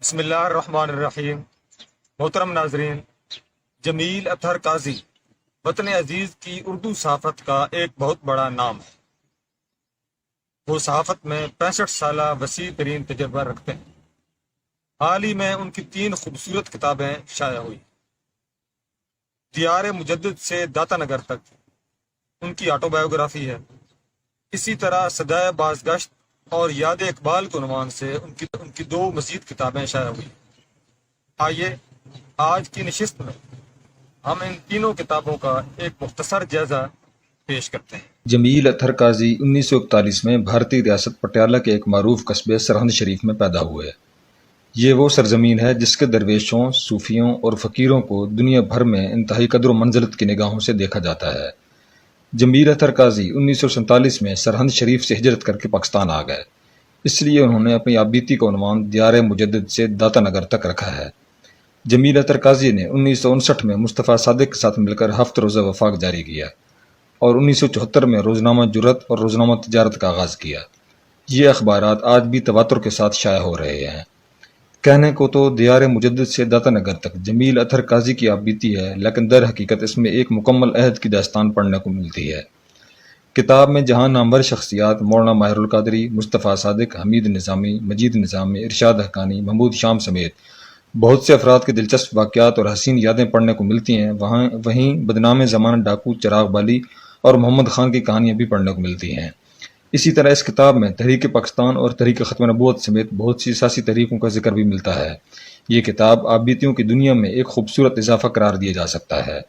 بسم اللہ الرحمن الرحیم۔ محترم ناظرین، جمیل اطہر قاضی وطن عزیز کی اردو صحافت کا ایک بہت بڑا نام ہے۔ وہ صحافت میں 65 سالہ وسیع ترین تجربہ رکھتے ہیں۔ حال ہی میں ان کی 3 خوبصورت کتابیں شائع ہوئی۔ دیار مجدد سے داتا نگر تک ان کی آٹو بایوگرافی ہے۔ اسی طرح صدائے بازگشت اور یاد اقبال کے عنوان سے ان کی 2 مزید کتابیں شائع ہوئی۔ آئیے آج کی نشست میں ہم ان تینوں کتابوں کا ایک مختصر جائزہ پیش کرتے ہیں۔ جمیل اطہر قاضی 1941 میں بھارتی ریاست پٹیالہ کے ایک معروف قصبے سرہند شریف میں پیدا ہوئے۔ یہ وہ سرزمین ہے جس کے درویشوں، صوفیوں اور فقیروں کو دنیا بھر میں انتہائی قدر و منزلت کی نگاہوں سے دیکھا جاتا ہے۔ جمیل اطہر قاضی 1947 میں سرہند شریف سے ہجرت کر کے پاکستان آ گئے۔ اس لیے انہوں نے اپنی آبیتی کا عنوان دیار مجدد سے داتا نگر تک رکھا ہے۔ جمیل اطہر قاضی نے 1959 میں مصطفیٰ صادق کے ساتھ مل کر 7 روزہ وفاق جاری کیا اور 1974 میں روزنامہ جرأت اور روزنامہ تجارت کا آغاز کیا۔ یہ اخبارات آج بھی تواتر کے ساتھ شائع ہو رہے ہیں۔ کہنے کو تو دیار مجدد سے داتا نگر تک جمیل اطہر قاضی کی آپ بیتی ہے، لیکن در حقیقت اس میں ایک مکمل عہد کی داستان پڑھنے کو ملتی ہے۔ کتاب میں جہاں نامور شخصیات مولانا ماہر القادری، مصطفیٰ صادق، حمید نظامی، مجید نظامی، ارشاد حقانی، محمود شام سمیت بہت سے افراد کے دلچسپ واقعات اور حسین یادیں پڑھنے کو ملتی ہیں، وہیں بدنام زمانہ ڈاکو چراغ بالی اور محمد خان کی کہانیاں بھی پڑھنے کو ملتی ہیں۔ اسی طرح اس کتاب میں تحریک پاکستان اور تحریک ختم نبوت سمیت بہت سی سیاسی تحریکوں کا ذکر بھی ملتا ہے۔ یہ کتاب آبیتیوں کی دنیا میں ایک خوبصورت اضافہ قرار دیا جا سکتا ہے۔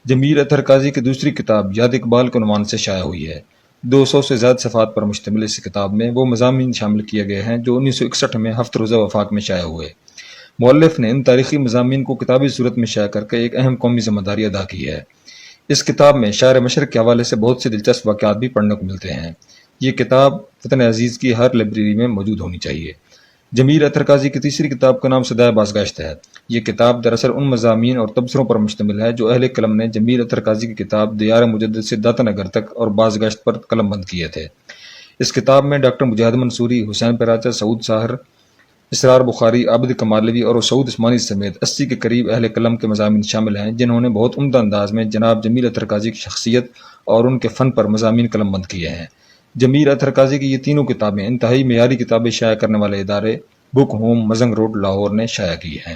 جمیل اطہر قاضی کی دوسری کتاب یاد اقبال کے عنوان سے شائع ہوئی ہے۔ 200 سے زیادہ صفحات پر مشتمل اس کتاب میں وہ مضامین شامل کیے گئے ہیں جو 1961 میں 7 روزہ وفاق میں شائع ہوئے۔ مؤلف نے ان تاریخی مضامین کو کتابی صورت میں شائع کر کے ایک اہم قومی ذمہ داری ادا کی ہے۔ اس کتاب میں شاعر مشرق کے حوالے سے بہت سے دلچسپ واقعات بھی پڑھنے کو ملتے ہیں۔ یہ کتاب وطن عزیز کی ہر لائبریری میں موجود ہونی چاہیے۔ جمیل اطہر قاضی کی تیسری کتاب کا نام صدائے بازگشت ہے۔ یہ کتاب دراصل ان مضامین اور تبصروں پر مشتمل ہے جو اہل قلم نے جمیل اطہر قاضی کی کتاب دیار مجدد سے داتا نگر تک اور بازگشت پر قلم بند کیے تھے۔ اس کتاب میں ڈاکٹر مجاہد منصوری، حسین پراچا، سعود ساہر، اسرار بخاری، عابد کمالوی اور سعود عثمانی سمیت 80 کے قریب اہل قلم کے مضامین شامل ہیں جنہوں نے بہت عمدہ انداز میں جناب جمیل اطہر قاضی کی شخصیت اور ان کے فن پر مضامین قلم بند کیے ہیں۔ جمیل اطہر قاضی کی یہ تینوں کتابیں انتہائی معیاری کتابیں شائع کرنے والے ادارے بک ہوم مزنگ روڈ لاہور نے شائع کی ہیں۔